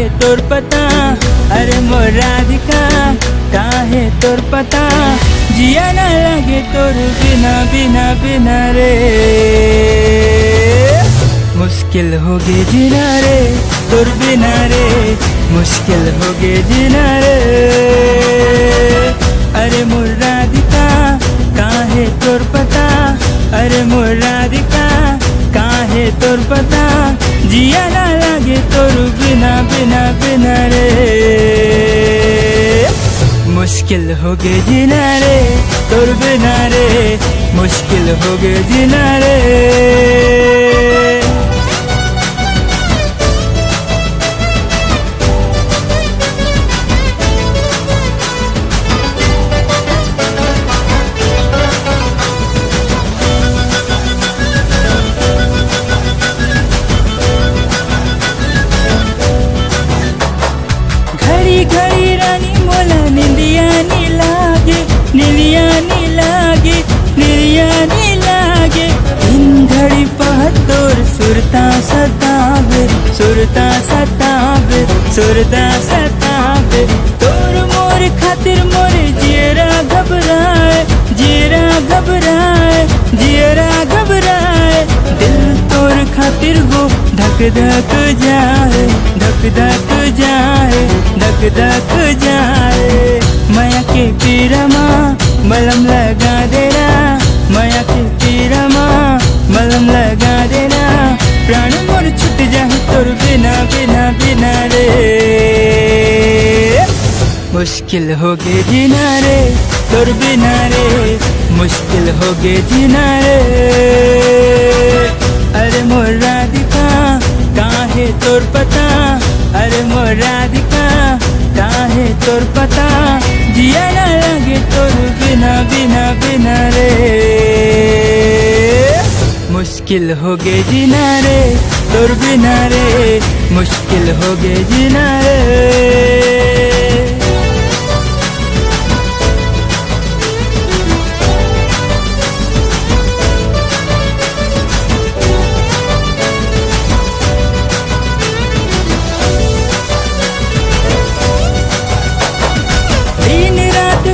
काहे तोर पता, अरे मोर राधिका काहे तोर पता, जिया ना लगे तोर बिना बिना बिना रे। मुश्किल हो गे जीना रे तोर बिना रे, मुश्किल हो गे जीना रे। अरे मोर राधिका काहे तोर पता, अरे मोर राधिका काहे तोर पता, जिया ना लगे तोर बिना बिना बिना रे। मुश्किल हो गे जीना रे तोर बिना रे, मुश्किल हो गे जीना रे। घड़ी रानी मोला निंदिया नी लागे, निलिया नी लागे, निलिया नी लागे। इन घड़ी पहत तोर सुरता सतावे, सुरता सतावे, सुरता सतावे। तोर मोर खातिर मोर जियरा घबराए, जियरा घबराए, जियरा घबराए। दिल तोर खातिर वो धक धक जाए, धक धक जाए, धक धक जाए। माया के पीरमा मलम लगा देना, माया के पीरमा मलम लगा देना। प्राण मोर छूट जाए तोर बिना बिना बिना रे। मुश्किल हो गे जीना रे तोर बिना रे, मुश्किल हो गे जीना रे। अरे मोर राधिका काहे तोर पता, अरे मोर राधिका काहे तोर पता, जिया ना लगे तोर बिना बिना बिना रे। मुश्किल हो गे जीना रे तोर बिना रे, मुश्किल हो गे जीना रे।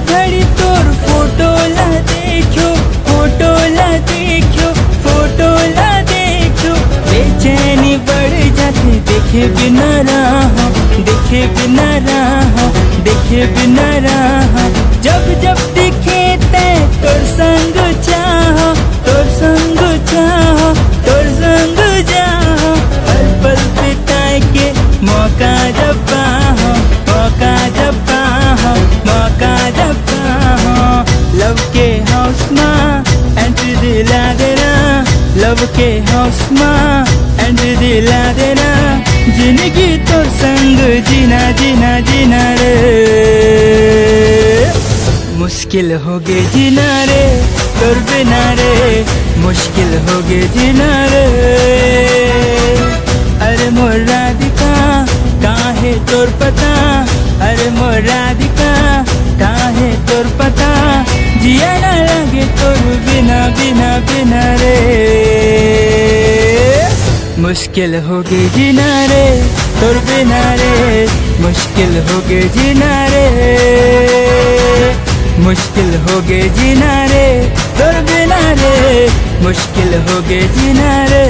घड़ी तोर फोटो ला देखो, फोटो ला देखो, फोटो ला देखो। बेचैनी बढ़ जाती देखे बिना रहा, देखे बिना रहा, देखे बिना रहा। जब जब दिखे तै तोर संग चाहो, तोर संग चाहो, तोर संग चाहो। पल पल बिताए के मौका जब पाहो, मौका जब पाहो, मौका जब पाहो। लव के हाउस में एंट्री दिला देना, लव के हाउस में एंट्री दिला देना। जिंदगी तोर संग जीना जीना जीना रे। मुश्किल हो गे जीना रे तोर बिना रे, मुश्किल हो गे जीना रे। अरे मोर राधिका काहे तोर पता, अरे मोर राधिका काहे तोर पता, जिया ना लगे तोर बिना बिना बिना रे। मुश्किल हो गे जीना रे तोर बिना रे, मुश्किल हो गे जीना रे। मुश्किल हो गे जीना रे तोर बिना रे, मुश्किल हो गे जीना रे।